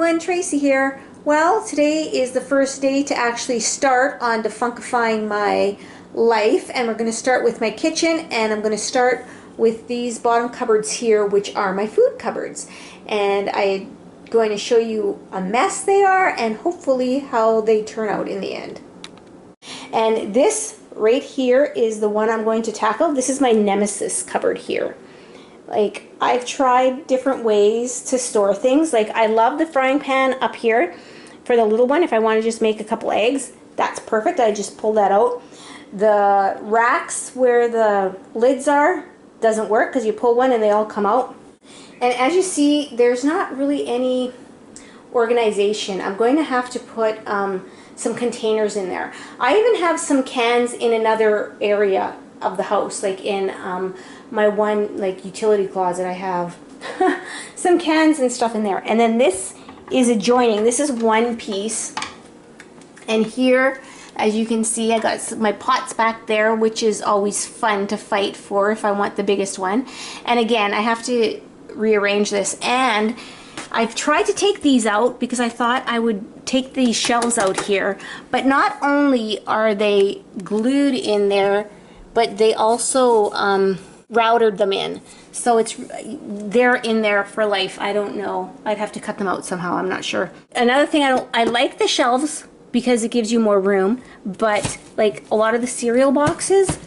everyone, Tracy here. Well, today is the first day to actually start on defunkifying my life, and we're going to start with my kitchen, and I'm going to start with these bottom cupboards here, which are my food cupboards. And I'm going to show you a mess they are and hopefully how they turn out in the end. And this right here is the one I'm going to tackle. This is my nemesis cupboard here. Like, I've tried different ways to store things. Like, I love the frying pan up here for the little one. If I want to just make a couple eggs, that's perfect. I just pull that out. The racks where the lids are doesn't work because you pull one and they all come out. And as you see, there's not really any organization. I'm going to have to put some containers in there. I even have some cans in another area of the house, like in my one utility closet. I have some cans and stuff in there. And then this is adjoining. This is one piece. And here, as you can see, I got my pots back there, which is always fun to fight for if I want the biggest one. And again, I have to rearrange this. And I've tried to take these out because I thought I would take these shelves out here. But not only are they glued in there, but they also routed them in. So they're in there for life. I don't know. I'd have to cut them out somehow. I'm not sure. Another thing, I like the shelves because it gives you more room, but like a lot of the cereal boxes,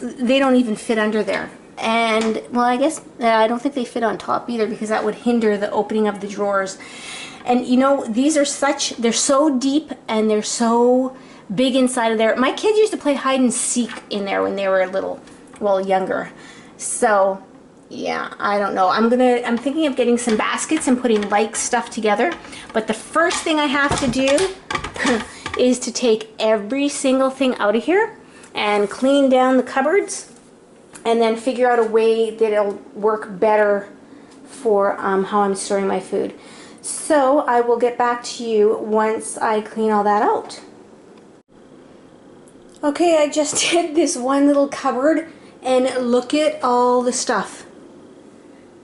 they don't even fit under there. And well, I guess I don't think they fit on top either because that would hinder the opening of the drawers. And you know, these are they're so deep and they're so big inside of there. My kids used to play hide and seek in there when they were little, well, younger. So yeah, I don't know. I'm thinking of getting some baskets and putting like stuff together. But the first thing I have to do is to take every single thing out of here and clean down the cupboards, and then figure out a way that it'll work better for how I'm storing my food. So I will get back to you once I clean all that out. Okay, I just did this one little cupboard, and look at all the stuff.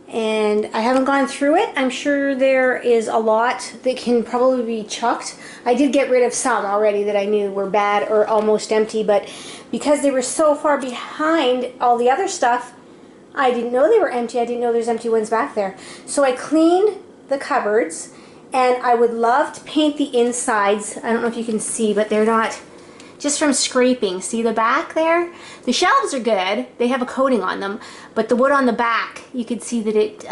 And I haven't gone through it. I'm sure there is a lot that can probably be chucked. I did get rid of some already that I knew were bad or almost empty, but because they were so far behind all the other stuff, I didn't know they were empty. I didn't know there's empty ones back there. So I cleaned the cupboards, and I would love to paint the insides. I don't know if you can see, but they're not, just from scraping. See the back there? The shelves are good. They have a coating on them, but the wood on the back, you can see that it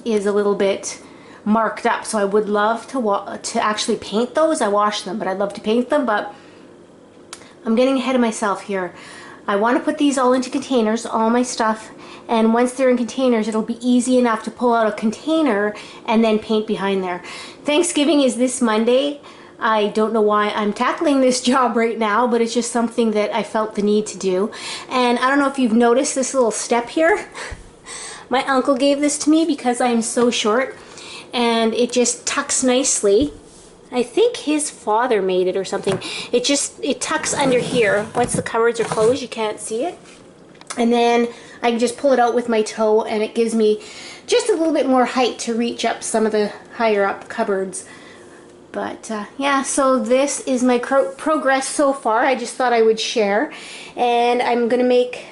is a little bit marked up. So I would love to actually paint those. I wash them, but I'd love to paint them, but I'm getting ahead of myself here. I want to put these all into containers, all my stuff, and once they're in containers, it'll be easy enough to pull out a container and then paint behind there. Thanksgiving is this Monday. I don't know why I'm tackling this job right now, but it's just something that I felt the need to do. And I don't know if you've noticed this little step here. My uncle gave this to me because I'm so short, and it just tucks nicely. I think his father made it or something. It tucks under here. Once the cupboards are closed, you can't see it. And then I can just pull it out with my toe, and it gives me just a little bit more height to reach up some of the higher up cupboards. But yeah, so this is my progress so far. I just thought I would share. And I'm going to make,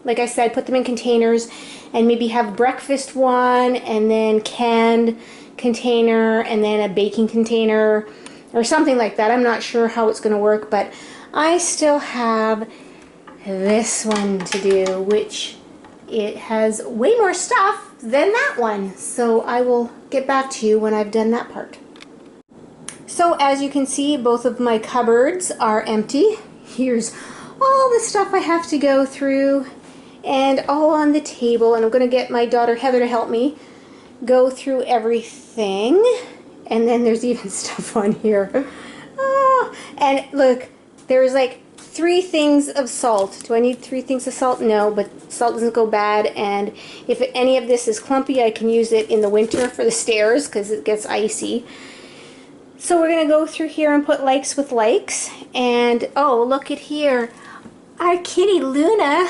like I said, put them in containers and maybe have breakfast one, and then canned container, and then a baking container or something like that. I'm not sure how it's going to work, but I still have this one to do, which it has way more stuff than that one. So I will get back to you when I've done that part. So as you can see, both of my cupboards are empty. Here's all the stuff I have to go through, and all on the table. And I'm going to get my daughter Heather to help me go through everything. And then there's even stuff on here. Oh, and look, there's like 3 things of salt. Do I need 3 things of salt? No, but salt doesn't go bad. And if any of this is clumpy, I can use it in the winter for the stairs because it gets icy. So we're going to go through here and put likes with likes. And oh, look at here. Our kitty Luna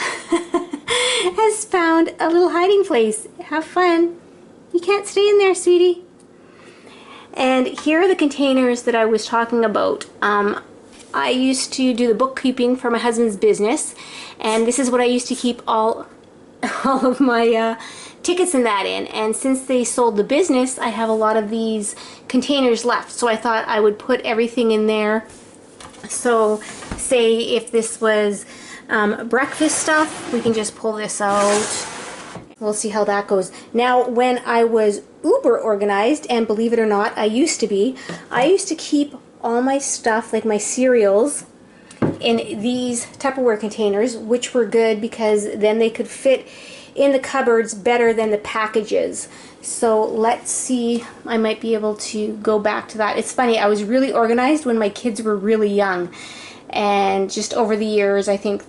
has found a little hiding place. Have fun. You can't stay in there, sweetie. And here are the containers that I was talking about. I used to do the bookkeeping for my husband's business, and this is what I used to keep all of my tickets and that in. And since they sold the business, I have a lot of these containers left, so I thought I would put everything in there. So say if this was breakfast stuff, we can just pull this out. We'll see how that goes. Now, when I was uber organized, and believe it or not, I used to keep all my stuff, like my cereals, in these Tupperware containers, which were good because then they could fit in the cupboards better than the packages. So let's see, I might be able to go back to that. It's funny, I was really organized when my kids were really young, and just over the years, I think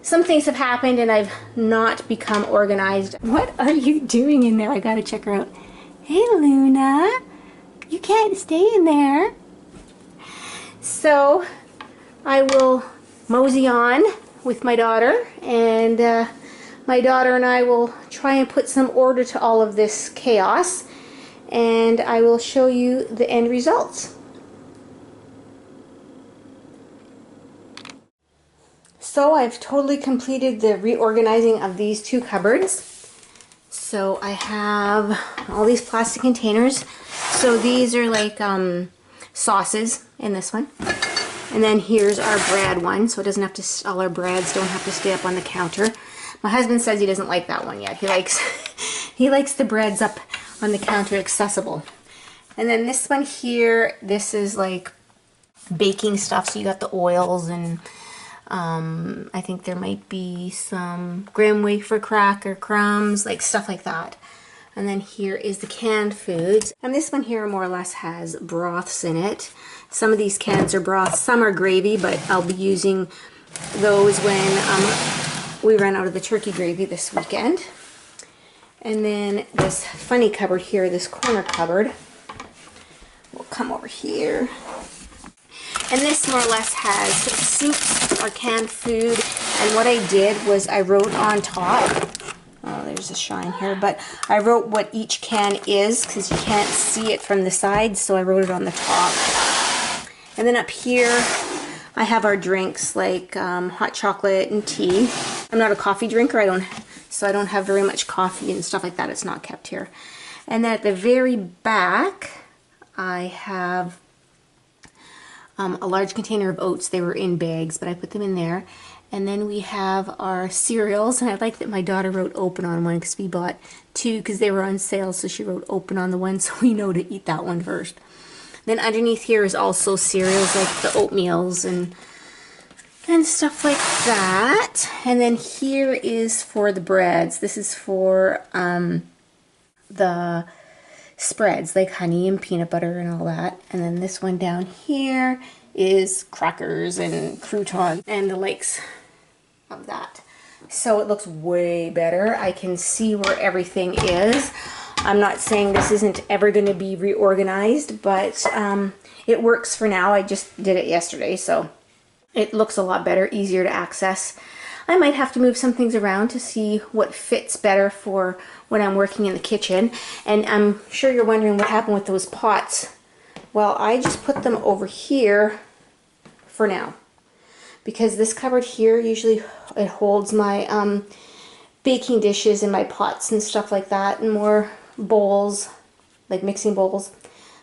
some things have happened and I've not become organized. What are you doing in there? I gotta check her out. Hey Luna, you can't stay in there. So I will mosey on with my daughter, and my daughter and I will try and put some order to all of this chaos, and I will show you the end results. So I've totally completed the reorganizing of these two cupboards. So I have all these plastic containers. So these are like sauces in this one. And then here's our bread one, so it doesn't have to, all our breads don't have to stay up on the counter. My husband says he doesn't like that one yet. He likes he likes the breads up on the counter accessible. And then this one here, this is like baking stuff, so you got the oils, and I think there might be some graham wafer cracker crumbs, like stuff like that. And then here is the canned foods. And this one here more or less has broths in it. Some of these cans are broth, some are gravy, but I'll be using those when we run out of the turkey gravy this weekend. And then this funny cupboard here, this corner cupboard, will come over here. And this more or less has soups or canned food. And what I did was I wrote on top, oh, there's a shine here, but I wrote what each can is because you can't see it from the side, so I wrote it on the top. And then up here, I have our drinks like hot chocolate and tea. I'm not a coffee drinker, so I don't have very much coffee and stuff like that. It's not kept here. And then at the very back, I have a large container of oats. They were in bags, but I put them in there. And then we have our cereals, and I like that my daughter wrote open on one because we bought two because they were on sale, so she wrote open on the one, so we know to eat that one first. Then underneath here is also cereals like the oatmeals and stuff like that. And then here is for the breads. This is for the spreads like honey and peanut butter and all that. And then this one down here is crackers and croutons and the likes of that. So it looks way better. I can see where everything is. I'm not saying this isn't ever going to be reorganized, but it works for now. I just did it yesterday, so it looks a lot better, easier to access. I might have to move some things around to see what fits better for when I'm working in the kitchen. And I'm sure you're wondering what happened with those pots. Well, I just put them over here for now, because this cupboard here, usually it holds my baking dishes and my pots and stuff like that, and more bowls, like mixing bowls.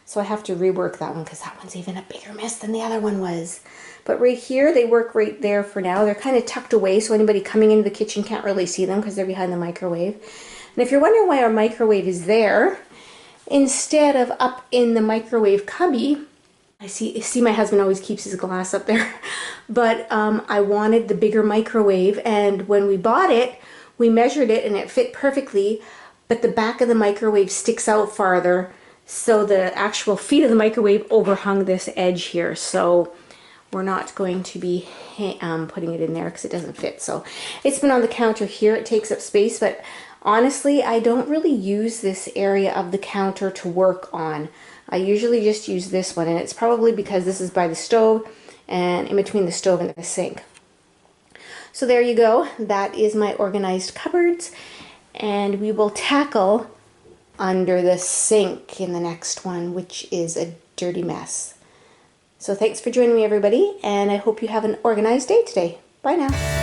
So I have to rework that one because that one's even a bigger mess than the other one was. But right here, they work right there for now. They're kind of tucked away, so anybody coming into the kitchen can't really see them because they're behind the microwave. And if you're wondering why our microwave is there, instead of up in the microwave cubby, I see my husband always keeps his glass up there, but I wanted the bigger microwave, and when we bought it, we measured it and it fit perfectly, but the back of the microwave sticks out farther, so the actual feet of the microwave overhung this edge here, so we're not going to be putting it in there because it doesn't fit. So it's been on the counter here. It takes up space, but honestly, I don't really use this area of the counter to work on. I usually just use this one, and it's probably because this is by the stove and in between the stove and the sink. So there you go. That is my organized cupboards, and we will tackle under the sink in the next one, which is a dirty mess. So thanks for joining me, everybody, and I hope you have an organized day today. Bye now.